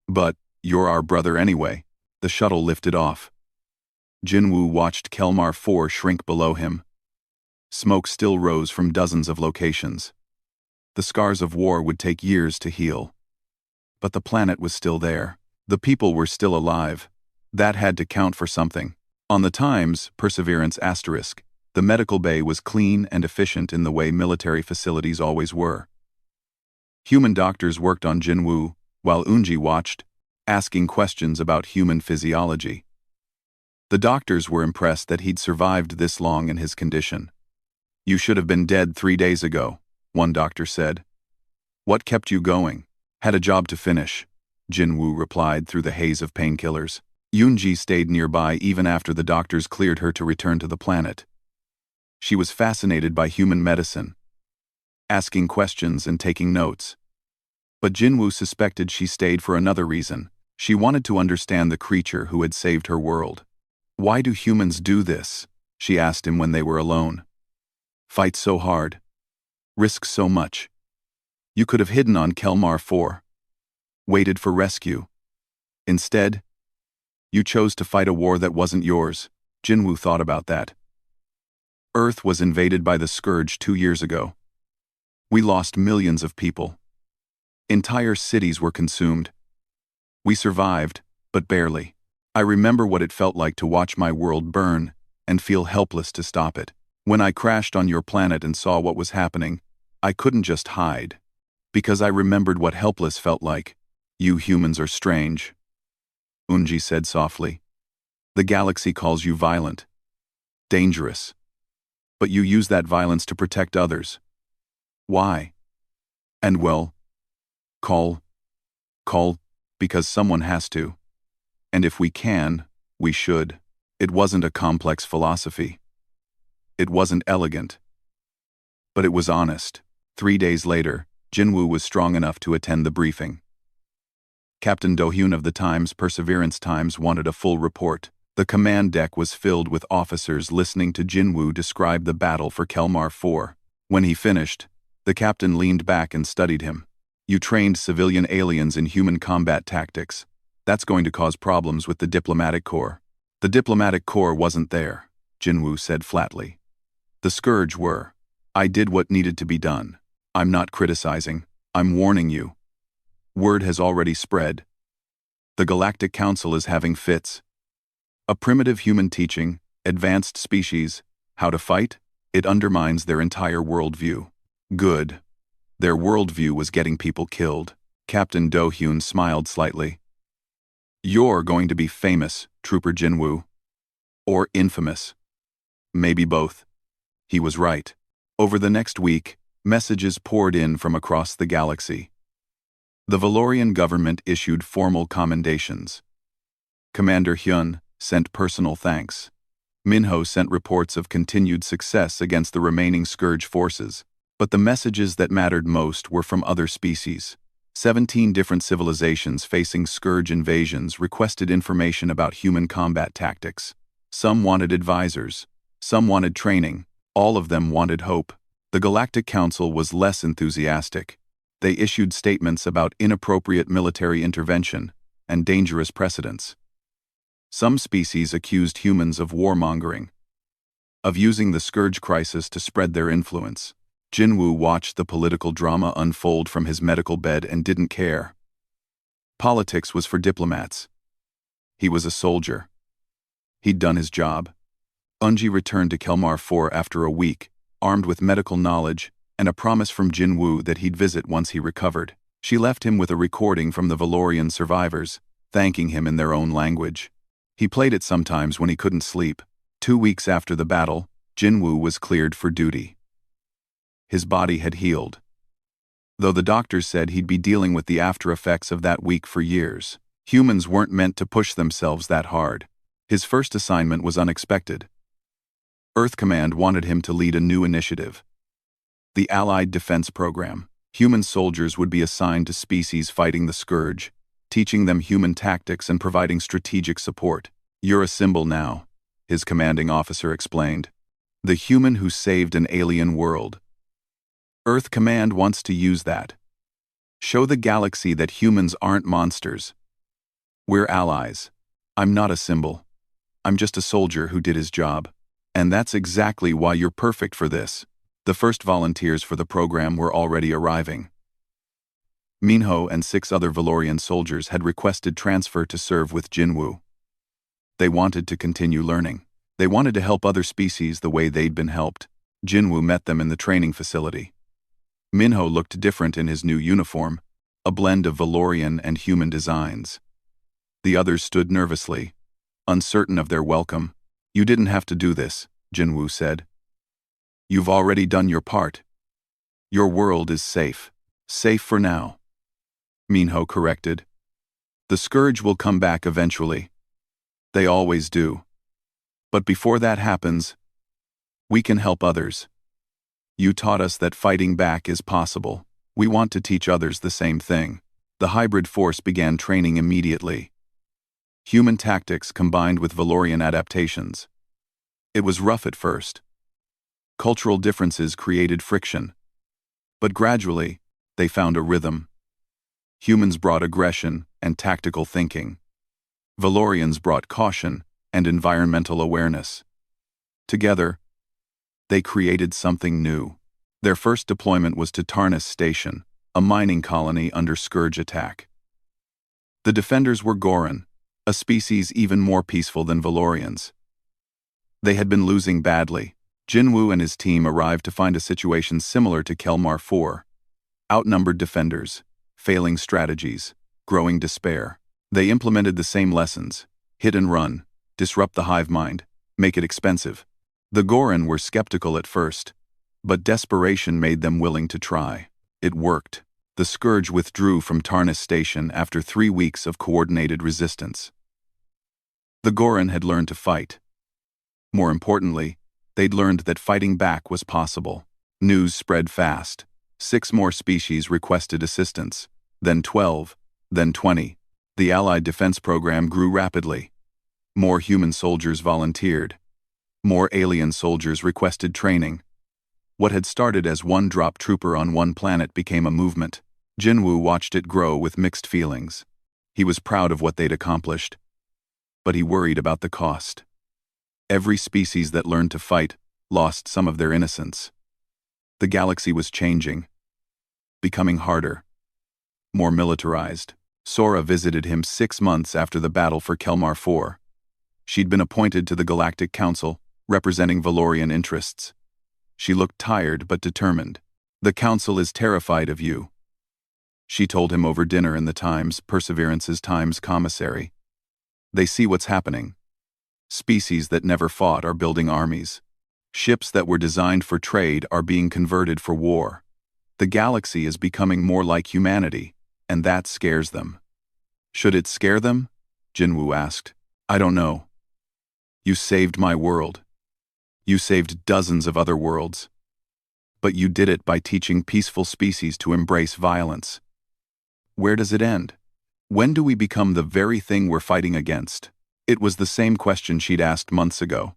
But you're our brother anyway." The shuttle lifted off. Jinwoo watched Kelmar 4 shrink below him. Smoke still rose from dozens of locations. The scars of war would take years to heal. But the planet was still there. The people were still alive. That had to count for something. On the Times, Perseverance asterisk, the medical bay was clean and efficient in the way military facilities always were. Human doctors worked on Jinwoo, while Eunji watched, asking questions about human physiology. The doctors were impressed that he'd survived this long in his condition. "You should have been dead 3 days ago," one doctor said. What kept you going? Had a job to finish, Jinwoo replied through the haze of painkillers. Yoonji stayed nearby even after the doctors cleared her to return to the planet. She was fascinated by human medicine, asking questions and taking notes. But Jinwoo suspected she stayed for another reason. She wanted to understand the creature who had saved her world. Why do humans do this? She asked him when they were alone. Fight so hard. Risk so much. You could have hidden on Kelmar 4. Waited for rescue. Instead, you chose to fight a war that wasn't yours. Jinwoo thought about that. Earth was invaded by the Scourge 2 years ago. We lost millions of people. Entire cities were consumed. We survived, but barely. I remember what it felt like to watch my world burn and feel helpless to stop it. When I crashed on your planet and saw what was happening, I couldn't just hide. Because I remembered what helpless felt like. You humans are strange, Unji said softly. The galaxy calls you violent, dangerous. But you use that violence to protect others. Why? And well, call, because someone has to. And if we can, we should. It wasn't a complex philosophy. It wasn't elegant. But it was honest. 3 days later, Jinwoo was strong enough to attend the briefing. Captain Do-hyun of the Perseverance Times wanted a full report. The command deck was filled with officers listening to Jinwoo describe the battle for Kelmar 4. When he finished, the captain leaned back and studied him. You trained civilian aliens in human combat tactics. That's going to cause problems with the diplomatic corps. The diplomatic corps wasn't there, Jinwoo said flatly. The Scourge were. I did what needed to be done. I'm not criticizing. I'm warning you. Word has already spread. The Galactic Council is having fits. A primitive human teaching, advanced species, how to fight, it undermines their entire worldview. Good. Their worldview was getting people killed. Captain Do-hyun smiled slightly. You're going to be famous, Trooper Jinwoo. Or infamous. Maybe both. He was right. Over the next week, messages poured in from across the galaxy. The Valorian government issued formal commendations. Commander Hyun sent personal thanks. Minho sent reports of continued success against the remaining Scourge forces. But the messages that mattered most were from other species. 17 different civilizations facing Scourge invasions requested information about human combat tactics. Some wanted advisors. Some wanted training. All of them wanted hope. The Galactic Council was less enthusiastic. They issued statements about inappropriate military intervention and dangerous precedents. Some species accused humans of warmongering, of using the Scourge crisis to spread their influence. Jinwoo watched the political drama unfold from his medical bed and didn't care. Politics was for diplomats. He was a soldier. He'd done his job. Unji returned to Kelmar 4 after a week, armed with medical knowledge and a promise from Jinwoo that he'd visit once he recovered. She left him with a recording from the Valorian survivors, thanking him in their own language. He played it sometimes when he couldn't sleep. 2 weeks after the battle, Jinwoo was cleared for duty. His body had healed. Though the doctors said he'd be dealing with the after effects of that week for years. Humans weren't meant to push themselves that hard. His first assignment was unexpected. Earth Command wanted him to lead a new initiative. The Allied Defense Program. Human soldiers would be assigned to species fighting the Scourge, teaching them human tactics and providing strategic support. You're a symbol now, his commanding officer explained. The human who saved an alien world. Earth Command wants to use that. Show the galaxy that humans aren't monsters. We're allies. I'm not a symbol. I'm just a soldier who did his job. And that's exactly why you're perfect for this. The first volunteers for the program were already arriving. Minho and 6 other Valorian soldiers had requested transfer to serve with Jinwoo. They wanted to continue learning. They wanted to help other species the way they'd been helped. Jinwoo met them in the training facility. Minho looked different in his new uniform, a blend of Valorian and human designs. The others stood nervously, uncertain of their welcome. You didn't have to do this, Jinwoo said. You've already done your part. Your world is safe. Safe for now, Minho corrected. The Scourge will come back eventually. They always do. But before that happens, we can help others. You taught us that fighting back is possible. We want to teach others the same thing. The hybrid force began training immediately. Human tactics combined with Valorian adaptations. It was rough at first. Cultural differences created friction. But gradually, they found a rhythm. Humans brought aggression and tactical thinking. Valorians brought caution and environmental awareness. Together, they created something new. Their first deployment was to Tarnus Station, a mining colony under Scourge attack. The defenders were Goran, a species even more peaceful than Valorians. They had been losing badly. Jinwoo and his team arrived to find a situation similar to Kelmar 4. Outnumbered defenders, failing strategies, growing despair. They implemented the same lessons: hit and run, disrupt the hive mind, make it expensive. The Goran were skeptical at first, but desperation made them willing to try. It worked. The Scourge withdrew from Tarnus Station after 3 weeks of coordinated resistance. The Goran had learned to fight. More importantly, they'd learned that fighting back was possible. News spread fast. 6 more species requested assistance, then 12, then 20. The Allied defense program grew rapidly. More human soldiers volunteered. More alien soldiers requested training. What had started as one drop trooper on one planet became a movement. Jinwoo watched it grow with mixed feelings. He was proud of what they'd accomplished, but he worried about the cost. Every species that learned to fight lost some of their innocence. The galaxy was changing, becoming harder, more militarized. Sora visited him 6 months after the battle for Kelmar 4. She'd been appointed to the Galactic Council, representing Valorian interests. She looked tired but determined. The Council is terrified of you, she told him over dinner in the Times, Perseverance's Times commissary. They see what's happening. Species that never fought are building armies. Ships that were designed for trade are being converted for war. The galaxy is becoming more like humanity, and that scares them. Should it scare them? Jinwoo asked. I don't know. You saved my world. You saved dozens of other worlds. But you did it by teaching peaceful species to embrace violence. Where does it end? When do we become the very thing we're fighting against? It was the same question she'd asked months ago.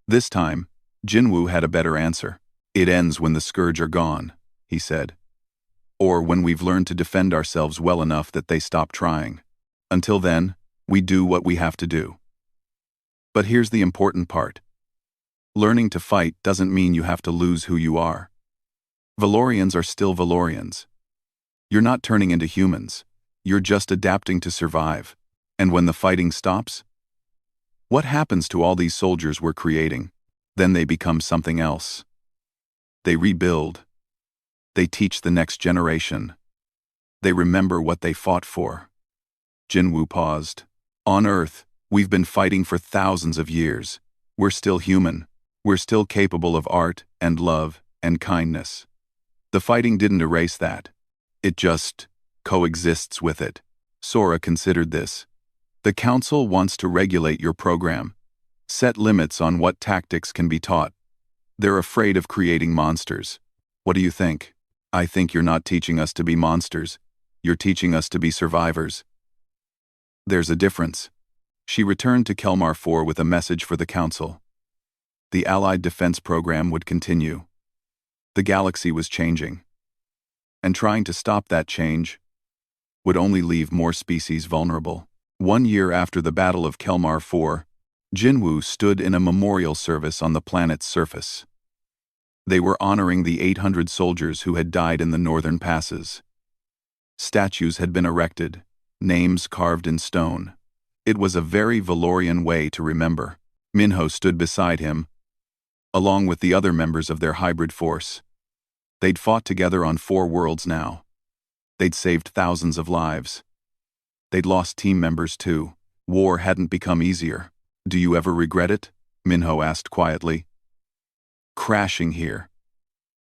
This time, Jinwoo had a better answer. It ends when the Scourge are gone, he said. Or when we've learned to defend ourselves well enough that they stop trying. Until then, we do what we have to do. But here's the important part. Learning to fight doesn't mean you have to lose who you are. Valorians are still Valorians. You're not turning into humans. You're just adapting to survive. And when the fighting stops, what happens to all these soldiers we're creating? Then they become something else. They rebuild. They teach the next generation. They remember what they fought for. Jinwoo paused. On Earth, we've been fighting for thousands of years. We're still human. We're still capable of art and love and kindness. The fighting didn't erase that. It just coexists with it. Sora considered this. The Council wants to regulate your program, set limits on what tactics can be taught. They're afraid of creating monsters. What do you think? I think you're not teaching us to be monsters. You're teaching us to be survivors. There's a difference. She returned to Kelmar 4 with a message for the Council. The Allied defense program would continue. The galaxy was changing. And trying to stop that change would only leave more species vulnerable. 1 year after the Battle of Kelmar 4, Jinwoo stood in a memorial service on the planet's surface. They were honoring the 800 soldiers who had died in the northern passes. Statues had been erected, names carved in stone. It was a very Valorian way to remember. Minho stood beside him, along with the other members of their hybrid force. They'd fought together on 4 worlds now. They'd saved thousands of lives. They'd lost team members too. War hadn't become easier. Do you ever regret it? Minho asked quietly. Crashing here.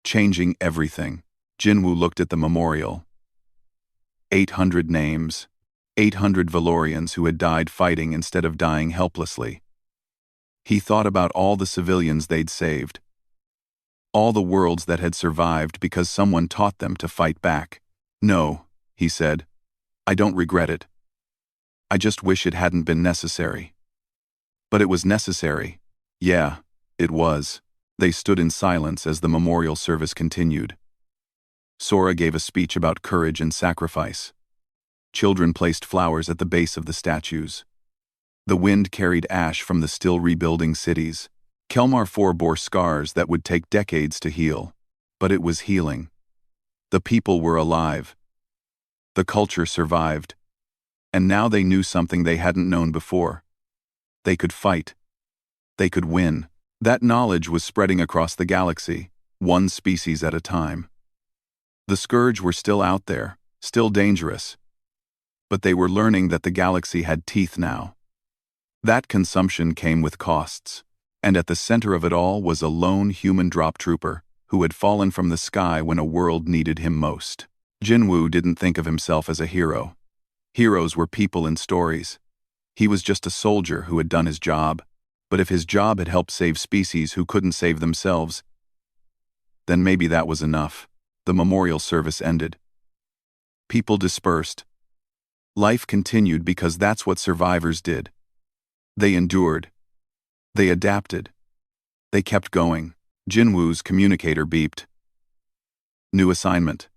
changing everything. Jinwoo looked at the memorial. 800 names. 800 Valorians who had died fighting instead of dying helplessly. He thought about all the civilians they'd saved. All the worlds that had survived because someone taught them to fight back. No, he said. I don't regret it. I just wish it hadn't been necessary. But it was necessary. Yeah, it was. They stood in silence as the memorial service continued. Sora gave a speech about courage and sacrifice. Children placed flowers at the base of the statues. The wind carried ash from the still rebuilding cities. Kelmar 4 bore scars that would take decades to heal. But it was healing. The people were alive. The culture survived. And now they knew something they hadn't known before. They could fight. They could win. That knowledge was spreading across the galaxy, one species at a time. The Scourge were still out there, still dangerous. But they were learning that the galaxy had teeth now. That consumption came with costs, and at the center of it all was a lone human drop trooper who had fallen from the sky when a world needed him most. Jinwoo didn't think of himself as a hero. Heroes were people in stories. He was just a soldier who had done his job, but if his job had helped save species who couldn't save themselves, then maybe that was enough. The memorial service ended. People dispersed. Life continued because that's what survivors did. They endured. They adapted. They kept going. Jinwoo's communicator beeped. New assignment.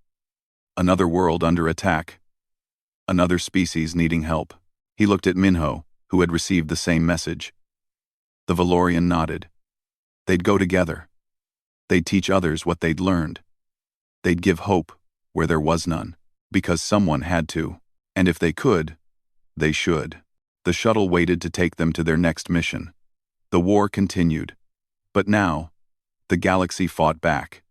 Another world under attack. Another species needing help. He looked at Minho, who had received the same message. The Valorian nodded. They'd go together. They'd teach others what they'd learned. They'd give hope where there was none, because someone had to. And if they could, they should. The shuttle waited to take them to their next mission. The war continued. But now, the galaxy fought back.